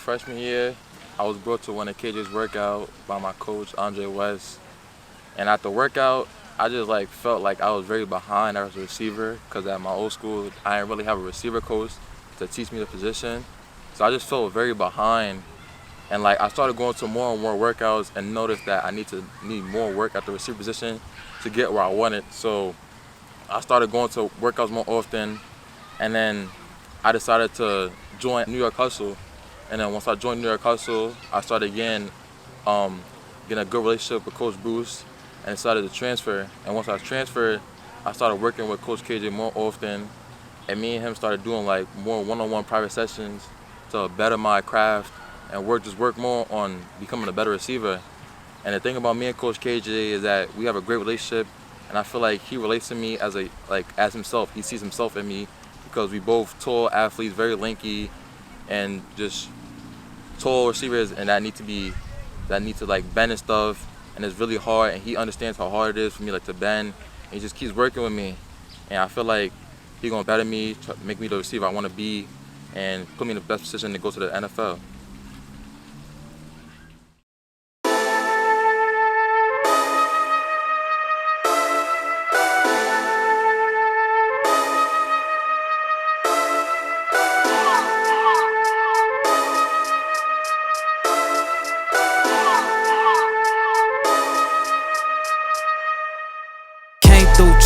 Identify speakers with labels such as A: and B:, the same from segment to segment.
A: freshman year, I was brought to one of KJ's workout by my coach, Andre West. And at the workout, I just like felt like I was very behind as a receiver because at my old school, I didn't really have a receiver coach to teach me the position. So I just felt very behind. And like I started going to more and more workouts and noticed that I need more work at the receiver position to get where I wanted. So I started going to workouts more often, and then I decided to join New York Hustle. And then once I joined New York Hustle, I started getting a good relationship with Coach Bruce and decided to transfer. And once I transferred, I started working with Coach KJ more often, and me and him started doing like more one-on-one private sessions to better my craft and work more on becoming a better receiver. And the thing about me and Coach KJ is that we have a great relationship, and I feel like he relates to me as himself. He sees himself in me because we both tall athletes, very lanky, and just tall receivers, and that need to like bend and stuff, and it's really hard, and he understands how hard it is for me like to bend, and he just keeps working with me, and I feel like he's gonna better me, make me the receiver I want to be, and put me in the best position to go to the NFL.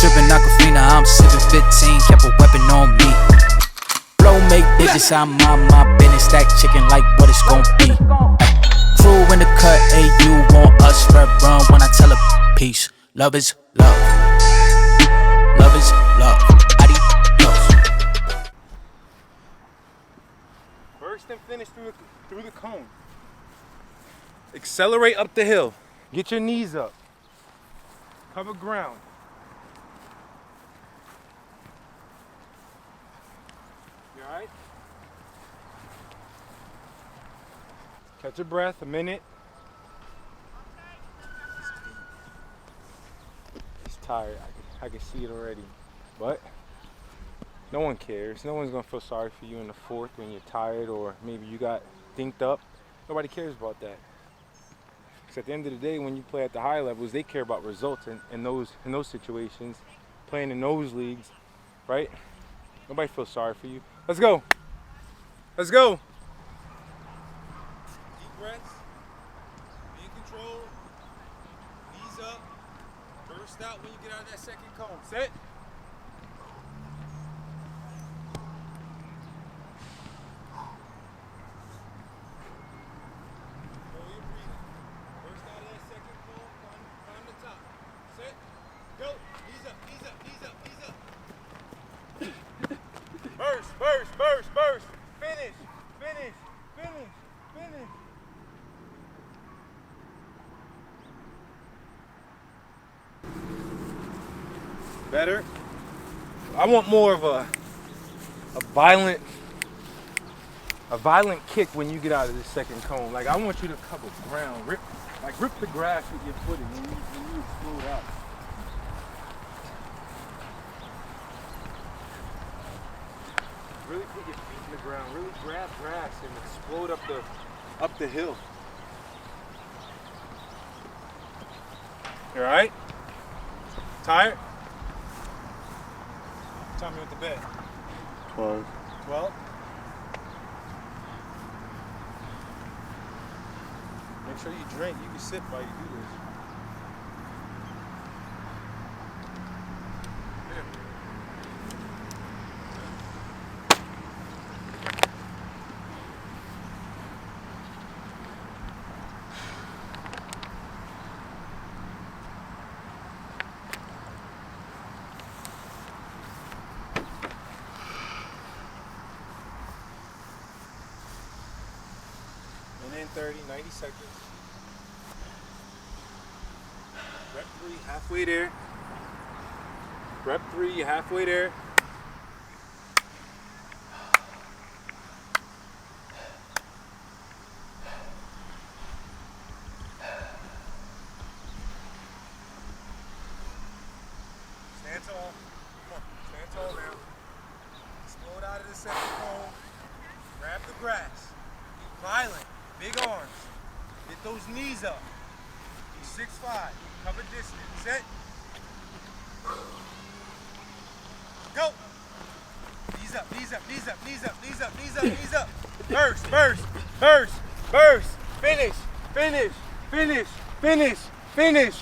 B: Drippin' Aquafina, I'm sippin' 15, kept a weapon on me. Blow make digits, I'm on my business, stack chicken like what it's gon' be. Crew in the cut, hey, you want us, red run when I tell a peace. Love is love. Love is love. Adios.
C: First and finish through the cone. Accelerate up the hill. Get your knees up. Cover ground. You alright? Catch your breath, a minute. He's tired. I can see it already. But no one cares. No one's gonna feel sorry for you in the fourth when you're tired or maybe you got dinked up. Nobody cares about that. Because at the end of the day, when you play at the high levels, they care about results in those situations. Playing in those leagues, right? Nobody feels sorry for you. Let's go. Let's go. Deep breaths. Be in control. Knees up. Burst out when you get out of that second cone. Set. Burst. Finish. Better. I want more of a violent kick when you get out of this second cone. Like I want you to cover ground, rip the grass with your footing when you explode out. Really put your feet in the ground. Really grab grass and explode up the hill. You all right? Tired? What time you went to bed?
D: 12.
C: 12? Make sure you drink. You can sip while you do this. And then 30, 90 seconds. Rep 3, halfway there. Rep 3, you're halfway there. Stand tall. Come on, stand tall now. Explode out of the second cone. Grab the grass. Violent. Big arms. Get those knees up. Be 6'5". Cover distance. Set. Go. Knees up, knees up, knees up, knees up, knees up, knees up, knees up. Burst, burst, burst, burst. Finish, finish, finish, finish, finish.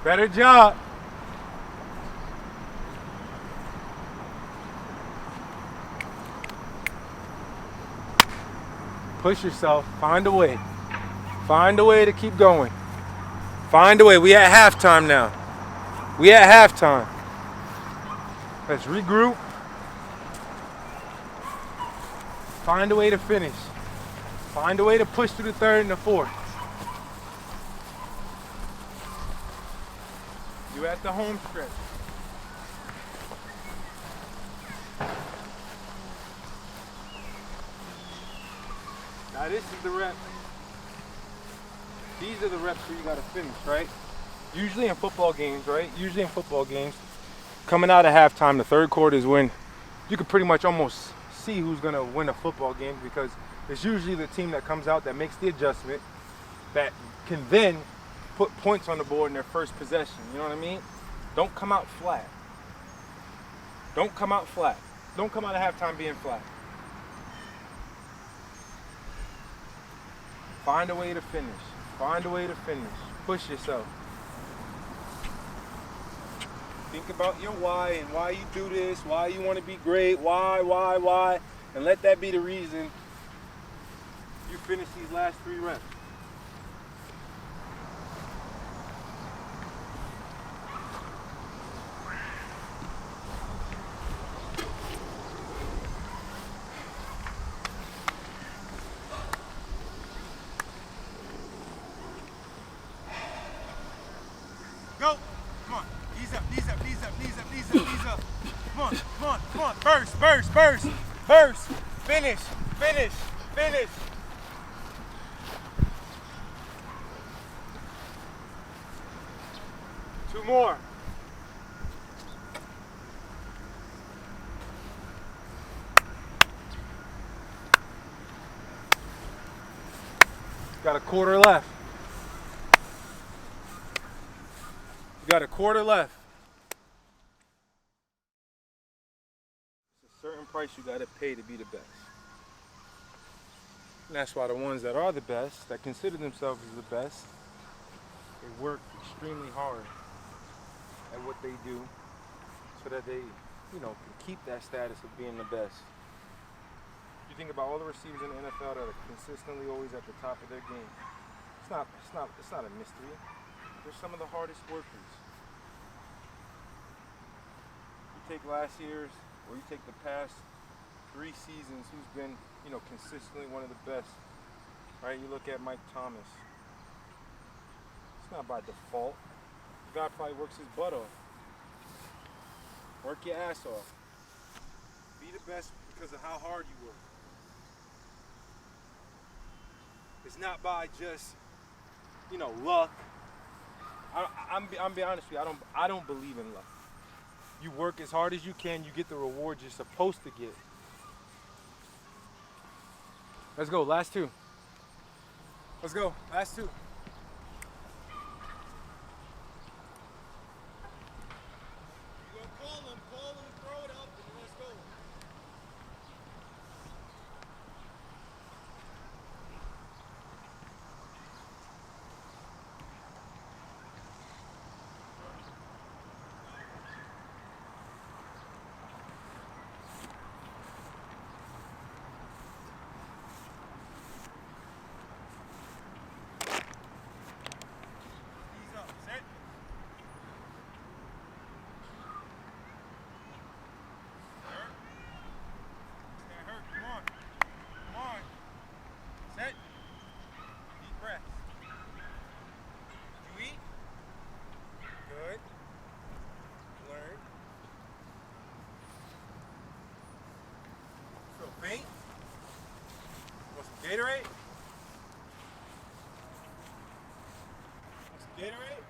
C: Better job. Push yourself. Find a way. Find a way to keep going. Find a way. We at halftime now. We at halftime. Let's regroup. Find a way to finish. Find a way to push through the third and the fourth. You at the home stretch. Now this is the rep. These are the reps where you gotta finish, right? Usually in football games, right? Usually in football games, coming out of halftime, the third quarter is when you can pretty much almost see who's gonna win a football game, because it's usually the team that comes out that makes the adjustment that can then put points on the board in their first possession. You know what I mean? Don't come out flat. Don't come out flat. Don't come out of halftime being flat. Find a way to finish. Find a way to finish. Push yourself. Think about your why and why you do this, why you want to be great, why, and let that be the reason you finish these last 3 reps. Go. Come on. Knees up, knees up, knees up, knees up, knees up, knees up. Come on, come on, come on. Burst, burst, burst, burst. Finish, finish, finish. Two more. Got a quarter left. You got a quarter left. It's a certain price you got to pay to be the best. And that's why the ones that are the best, that consider themselves as the best, they work extremely hard at what they do so that they, can keep that status of being the best. You think about all the receivers in the NFL that are consistently always at the top of their game. It's not a mystery. They're some of the hardest workers. You take last year's, or you take the past 3 seasons, who's been, consistently one of the best, right? You look at Mike Thomas. It's not by default. The guy probably works his butt off. Work your ass off. Be the best because of how hard you work. It's not by just, luck. I'm being honest with you. I don't believe in luck. You work as hard as you can. You get the rewards you're supposed to get. Let's go. Last 2. Let's go. Last 2. You gonna call him, throw it up, and let's go. Faint? Want some Gatorade? Want some Gatorade?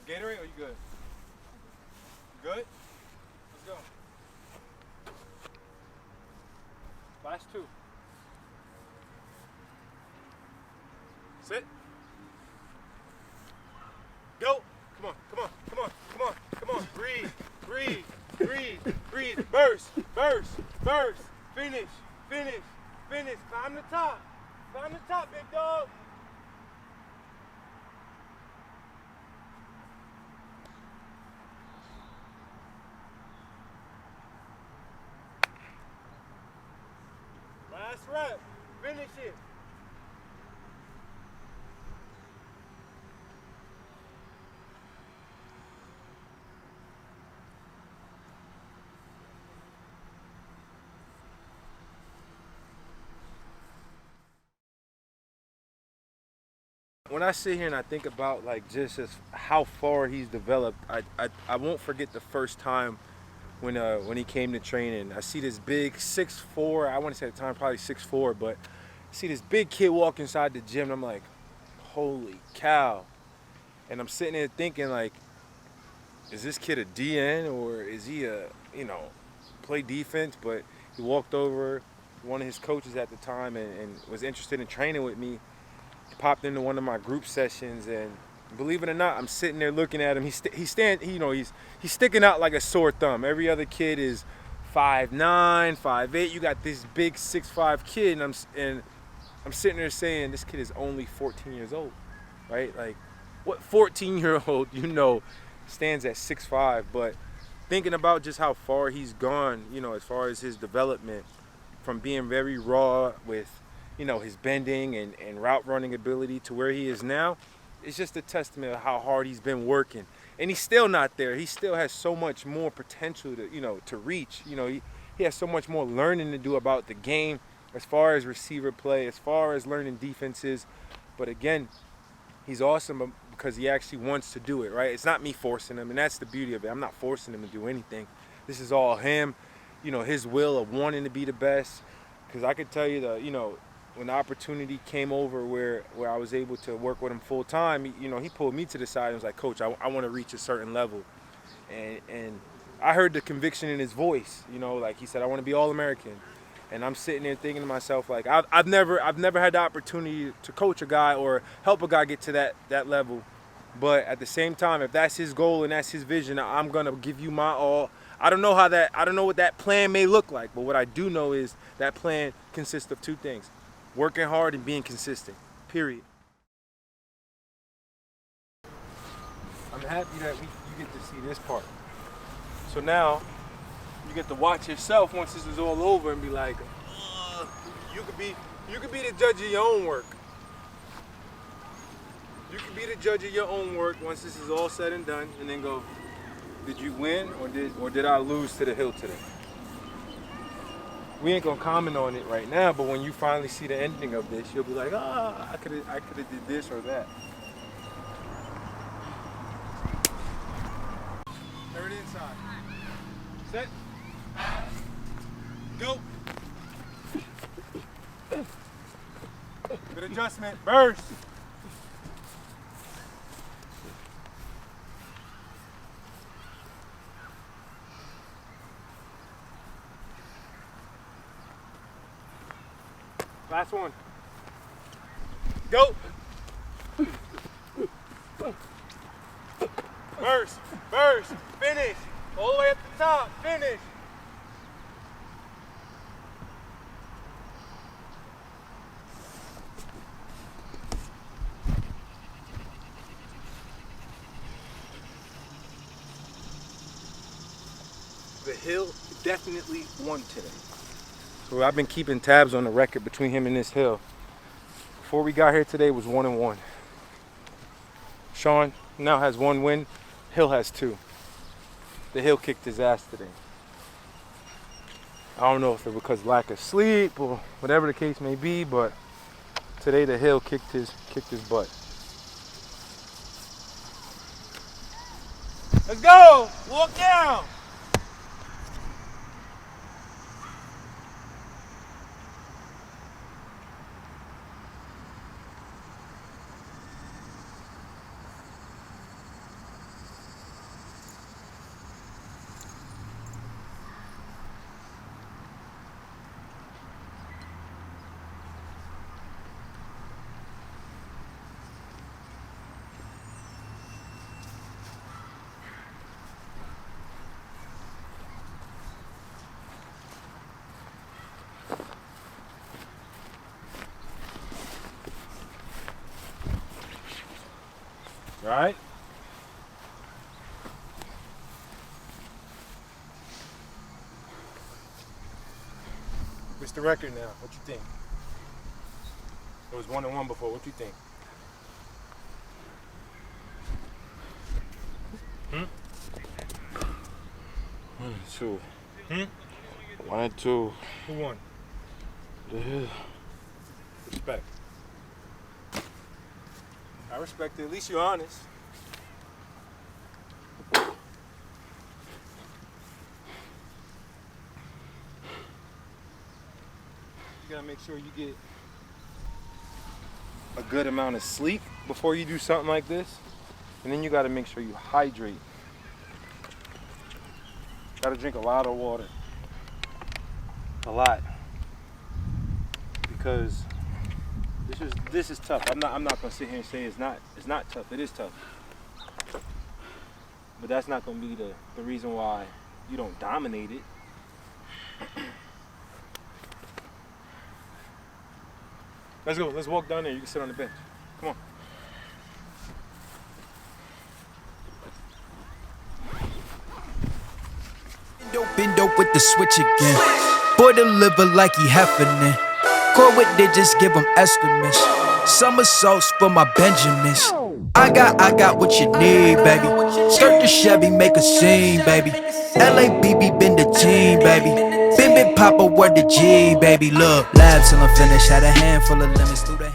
C: Gatorade or you good? You good? Let's go. Last two. Sit. Go. Come on, come on, come on, come on, come on. Breathe, breathe, breathe, breathe. Burst, burst, burst. Finish, finish, finish. Climb the top. Climb the top, big dog. Last rep. Finish it. When I sit here and I think about like just as how far he's developed, I won't forget the first time when he came to training. I see this big 6'4", I want to say at the time probably 6'4", but I see this big kid walk inside the gym and I'm like, holy cow. And I'm sitting there thinking like, is this kid a DN or is he a, play defense? But he walked over, one of his coaches at the time and was interested in training with me. He popped into one of my group sessions and believe it or not, I'm sitting there looking at him. He's sticking out like a sore thumb. Every other kid is 5'9", 5'8". You got this big 6'5" kid, and I'm sitting there saying this kid is only 14 years old, right? Like, what 14-year-old stands at 6'5"? But thinking about just how far he's gone, as far as his development, from being very raw with, his bending and route running ability to where he is now. It's just a testament of how hard he's been working. And he's still not there. He still has so much more potential to reach. He has so much more learning to do about the game as far as receiver play, as far as learning defenses. But again, he's awesome because he actually wants to do it, right? It's not me forcing him, and that's the beauty of it. I'm not forcing him to do anything. This is all him, his will of wanting to be the best. Because I could tell you when the opportunity came over where I was able to work with him full time, he pulled me to the side and was like, Coach, I want to reach a certain level. And I heard the conviction in his voice, like he said, I want to be All-American. And I'm sitting there thinking to myself, like, I've never had the opportunity to coach a guy or help a guy get to that level. But at the same time, if that's his goal and that's his vision, I'm gonna give you my all. I don't know what that plan may look like, but what I do know is that plan consists of two things: working hard and being consistent, period. I'm happy that you get to see this part. So now, you get to watch yourself once this is all over and be like, you could be the judge of your own work. You could be the judge of your own work once this is all said and done, and then go, did you win or did I lose to the hill today? We ain't gonna comment on it right now, but when you finally see the ending of this, you'll be like, I could have did this or that. Third inside. Set. Go. Good adjustment. Burst. Last one. Go. Burst, burst, finish. All the way at the top, finish. The hill definitely won today. So I've been keeping tabs on the record between him and this hill. Before we got here today, it was 1-1. Sean now has 1 win. Hill has 2. The hill kicked his ass today. I don't know if it's because of lack of sleep or whatever the case may be, but today the hill kicked his butt. Let's go! Walk down! Right? What's the record now? What you think? It was 1-1 before. What you think?
A: 1-2. 1-2.
C: Who won?
A: Yeah.
C: Respect. I respect it. At least you're honest. You gotta make sure you get a good amount of sleep before you do something like this. And then you gotta make sure you hydrate. Gotta drink a lot of water. A lot. Because this is tough. I'm not gonna sit here and say it's not tough. It is tough. But that's not gonna be the reason why you don't dominate it. Let's go. Let's walk down there. You can sit on the bench. Come on.
B: Bend up with the switch again. Boy deliver like he heffing. Core with digits, give him estimates. Somersaults for my Benjamins. I got what you need, baby. Skirt the Chevy, make a scene, baby. LABB been the team, baby. Bim Papa word the G, baby. Look, lab till I'm finished. Had a handful of lemons through the